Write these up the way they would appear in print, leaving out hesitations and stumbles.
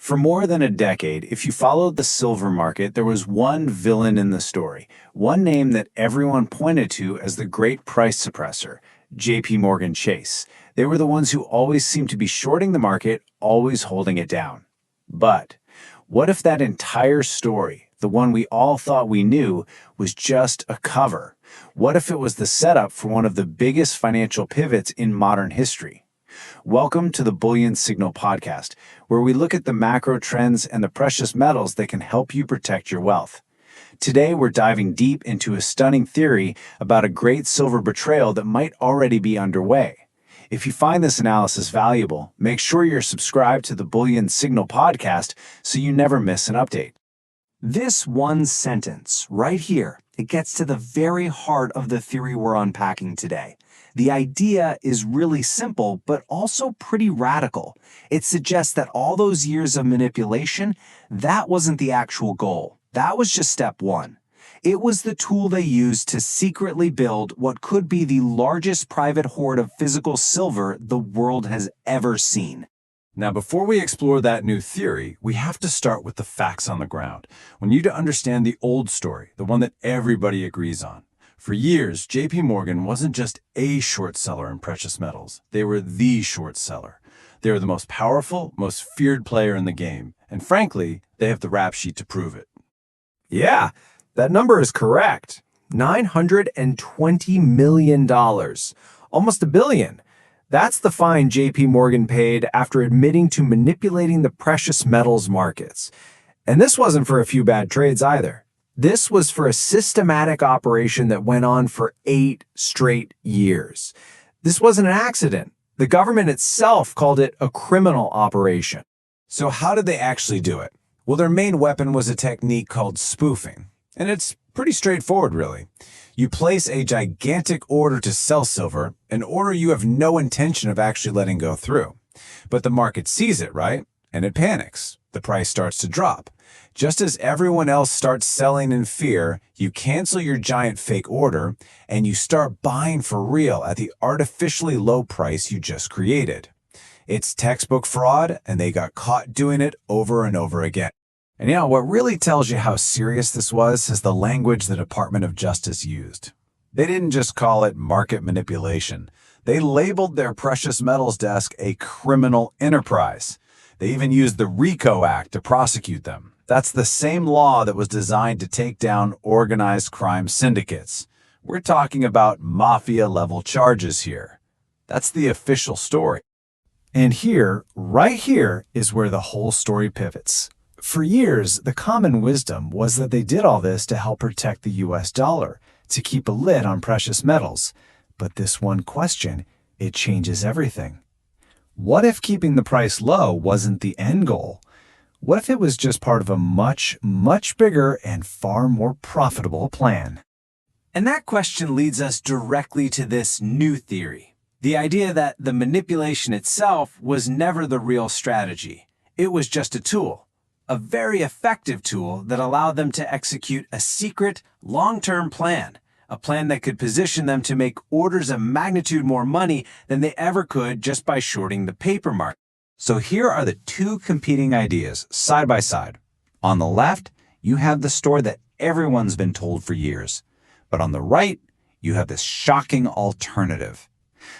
For more than a decade, if you followed the silver market, there was one villain in the story, one name that everyone pointed to as the great price suppressor, J.P. Morgan Chase. They were the ones who always seemed to be shorting the market, always holding it down. But what if that entire story, the one we all thought we knew, was just a cover? What if it was the setup for one of the biggest financial pivots in modern history? Welcome to the Bullion Signal Podcast, where we look at the macro trends and the precious metals that can help you protect your wealth. Today, we're diving deep into a stunning theory about a great silver betrayal that might already be underway. If you find this analysis valuable, make sure you're subscribed to the Bullion Signal Podcast so you never miss an update. This one sentence right here, it gets to the very heart of the theory we're unpacking today. The idea is really simple, but also pretty radical. It suggests that all those years of manipulation, that wasn't the actual goal. That was just step one. It was the tool they used to secretly build what could be the largest private hoard of physical silver the world has ever seen. Now, before we explore that new theory, we have to start with the facts on the ground. We need to understand the old story, the one that everybody agrees on. For years, J.P. Morgan wasn't just a short seller in precious metals. They were the short seller. They were the most powerful, most feared player in the game. And frankly, they have the rap sheet to prove it. Yeah, that number is correct. $920 million. Almost $1 billion. That's the fine J.P. Morgan paid after admitting to manipulating the precious metals markets. And this wasn't for a few bad trades either. This was for a systematic operation that went on for 8 straight years. This wasn't an accident. The government itself called it a criminal operation. So how did they actually do it? Well, their main weapon was a technique called spoofing. And it's pretty straightforward, really. You place a gigantic order to sell silver, an order you have no intention of actually letting go through. But the market sees it, right? And it panics. The price starts to drop. Just as everyone else starts selling in fear, you cancel your giant fake order and you start buying for real at the artificially low price you just created. It's textbook fraud, and they got caught doing it over and over again. And what really tells you how serious this was is the language the Department of Justice used. They didn't just call it market manipulation. They labeled their precious metals desk a criminal enterprise. They even used the RICO Act to prosecute them. That's the same law that was designed to take down organized crime syndicates. We're talking about mafia-level charges here. That's the official story. And here, right here, is where the whole story pivots. For years, the common wisdom was that they did all this to help protect the US dollar, to keep a lid on precious metals. But this one question, it changes everything. What if keeping the price low wasn't the end goal? What if it was just part of a much, much bigger and far more profitable plan? And that question leads us directly to this new theory. The idea that the manipulation itself was never the real strategy. It was just a tool. A very effective tool that allowed them to execute a secret, long-term plan. A plan that could position them to make orders of magnitude more money than they ever could just by shorting the paper market. So here are the two competing ideas, side by side. On the left, you have the story that everyone's been told for years. But on the right, you have this shocking alternative.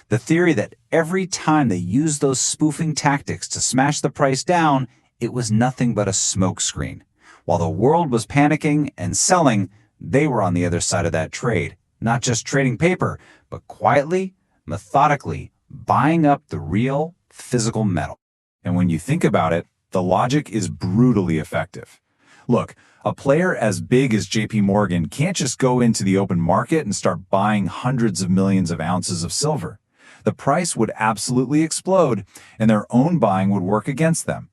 The theory that every time they used those spoofing tactics to smash the price down, it was nothing but a smokescreen. While the world was panicking and selling, they were on the other side of that trade, not just trading paper, but quietly, methodically, buying up the real physical metal. And when you think about it, the logic is brutally effective. Look, a player as big as J.P. Morgan can't just go into the open market and start buying hundreds of millions of ounces of silver. The price would absolutely explode, and their own buying would work against them.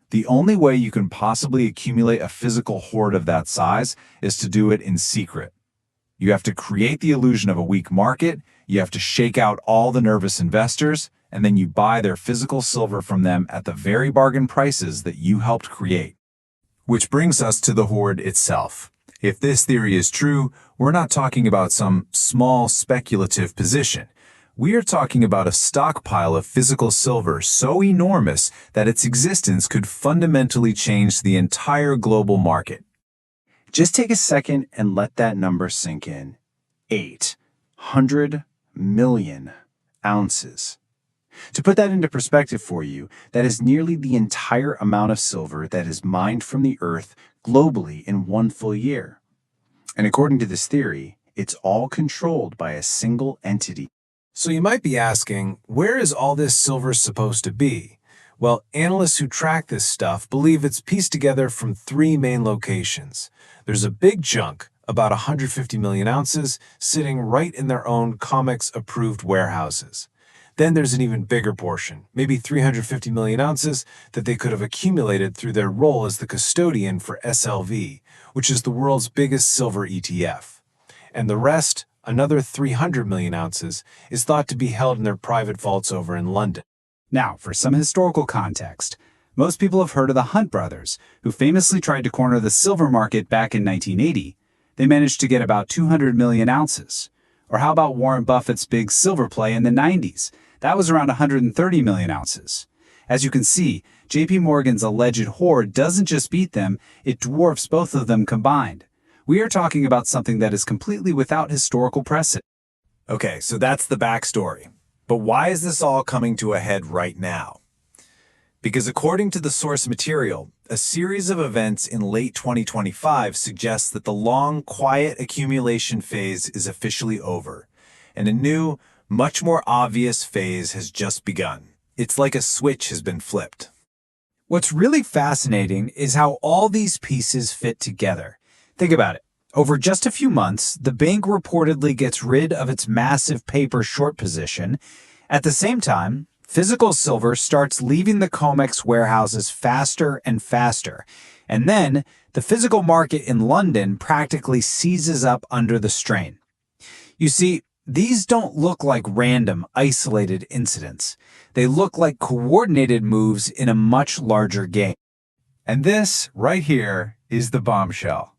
The only way you can possibly accumulate a physical hoard of that size is to do it in secret. You have to create the illusion of a weak market, you have to shake out all the nervous investors, and then you buy their physical silver from them at the very bargain prices that you helped create. Which brings us to the hoard itself. If this theory is true, we're not talking about some small speculative position. We are talking about a stockpile of physical silver so enormous that its existence could fundamentally change the entire global market. Just take a second and let that number sink in. 800 million ounces. To put that into perspective for you, that is nearly the entire amount of silver that is mined from the earth globally in one full year. And according to this theory, it's all controlled by a single entity. So you might be asking, where is all this silver supposed to be? Well, analysts who track this stuff believe it's pieced together from three main locations. There's a big chunk, about 150 million ounces, sitting right in their own COMEX-approved warehouses. Then there's an even bigger portion, maybe 350 million ounces, that they could have accumulated through their role as the custodian for SLV, which is the world's biggest silver ETF. And the rest, another 300 million ounces, is thought to be held in their private vaults over in London. Now, for some historical context, most people have heard of the Hunt brothers, who famously tried to corner the silver market back in 1980. They managed to get about 200 million ounces. Or how about Warren Buffett's big silver play in the 90s? That was around 130 million ounces. As you can see, JP Morgan's alleged hoard doesn't just beat them, it dwarfs both of them combined. We are talking about something that is completely without historical precedent. Okay, so that's the backstory. But why is this all coming to a head right now? Because according to the source material, a series of events in late 2025 suggests that the long, quiet accumulation phase is officially over, and a new, much more obvious phase has just begun. It's like a switch has been flipped. What's really fascinating is how all these pieces fit together. Think about it. Over just a few months, the bank reportedly gets rid of its massive paper short position. At the same time, physical silver starts leaving the COMEX warehouses faster and faster. And then, the physical market in London practically seizes up under the strain. You see, these don't look like random, isolated incidents. They look like coordinated moves in a much larger game. And this, right here, is the bombshell.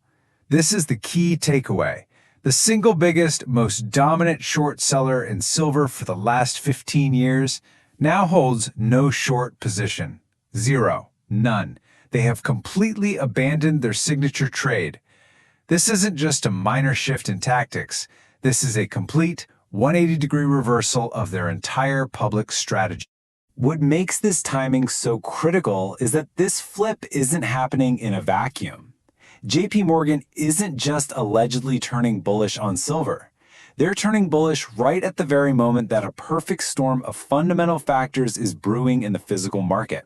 This is the key takeaway. The single biggest, most dominant short seller in silver for the last 15 years now holds no short position. Zero. None. They have completely abandoned their signature trade. This isn't just a minor shift in tactics. This is a complete 180-degree reversal of their entire public strategy. What makes this timing so critical is that this flip isn't happening in a vacuum. JP Morgan isn't just allegedly turning bullish on silver. They're turning bullish right at the very moment that a perfect storm of fundamental factors is brewing in the physical market.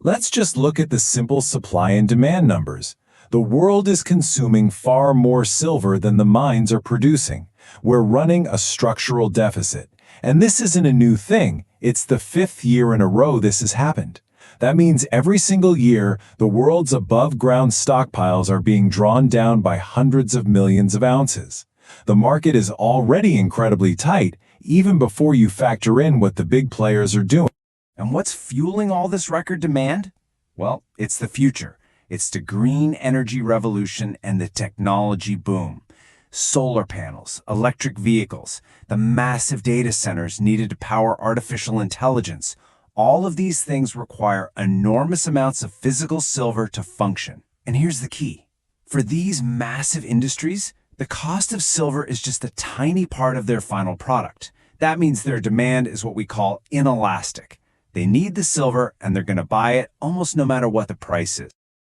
Let's just look at the simple supply and demand numbers. The world is consuming far more silver than the mines are producing. We're running a structural deficit. And this isn't a new thing. It's the 5th year in a row this has happened. That means every single year, the world's above-ground stockpiles are being drawn down by hundreds of millions of ounces. The market is already incredibly tight, even before you factor in what the big players are doing. And what's fueling all this record demand? Well, it's the future. It's the green energy revolution and the technology boom. Solar panels, electric vehicles, the massive data centers needed to power artificial intelligence. All of these things require enormous amounts of physical silver to function. And here's the key. For these massive industries, the cost of silver is just a tiny part of their final product. That means their demand is what we call inelastic. They need the silver and they're going to buy it almost no matter what the price is.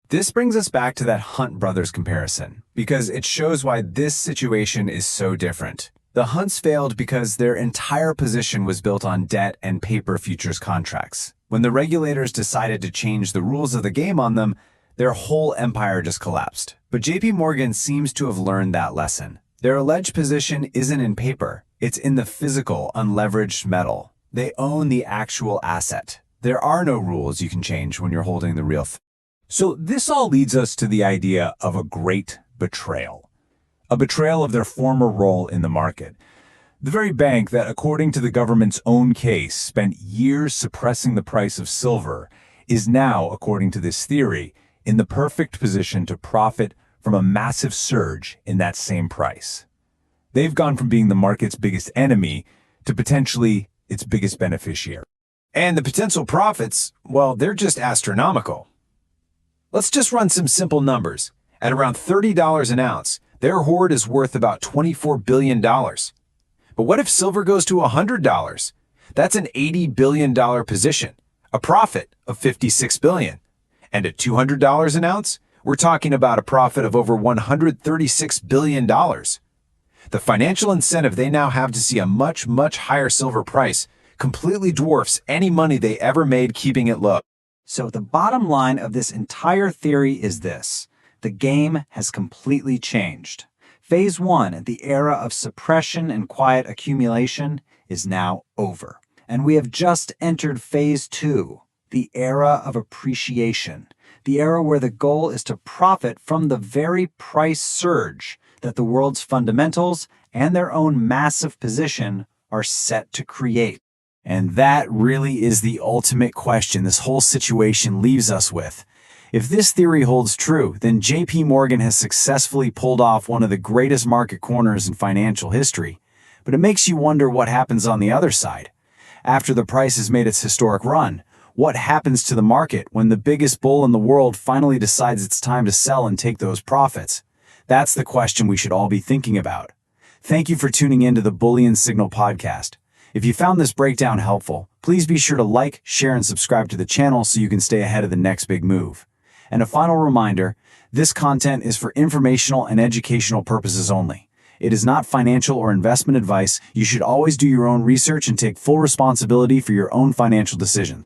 This brings us back to that Hunt brothers comparison, because it shows why this situation is so different. The Hunts failed because their entire position was built on debt and paper futures contracts. When the regulators decided to change the rules of the game on them, their whole empire just collapsed. But JP Morgan seems to have learned that lesson. Their alleged position isn't in paper, it's in the physical, unleveraged metal. They own the actual asset. There are no rules you can change when you're holding the real thing. So this all leads us to the idea of a great betrayal. A betrayal of their former role in the market. The very bank that, according to the government's own case, spent years suppressing the price of silver, is now, according to this theory, in the perfect position to profit from a massive surge in that same price. They've gone from being the market's biggest enemy to potentially its biggest beneficiary. And the potential profits, well, they're just astronomical. Let's just run some simple numbers. At around $30 an ounce, their hoard is worth about $24 billion. But what if silver goes to $100? That's an $80 billion position, a profit of $56 billion. And at $200 an ounce, we're talking about a profit of over $136 billion. The financial incentive they now have to see a much, much higher silver price completely dwarfs any money they ever made keeping it low. So the bottom line of this entire theory is this: the game has completely changed. Phase 1, the era of suppression and quiet accumulation, is now over. And we have just entered Phase 2, the era of appreciation, the era where the goal is to profit from the very price surge that the world's fundamentals and their own massive position are set to create. And that really is the ultimate question this whole situation leaves us with. If this theory holds true, then JP Morgan has successfully pulled off one of the greatest market corners in financial history. But it makes you wonder what happens on the other side. After the price has made its historic run, what happens to the market when the biggest bull in the world finally decides it's time to sell and take those profits? That's the question we should all be thinking about. Thank you for tuning in to the Bullion Signal Podcast. If you found this breakdown helpful, please be sure to like, share, and subscribe to the channel so you can stay ahead of the next big move. And a final reminder, this content is for informational and educational purposes only. It is not financial or investment advice. You should always do your own research and take full responsibility for your own financial decisions.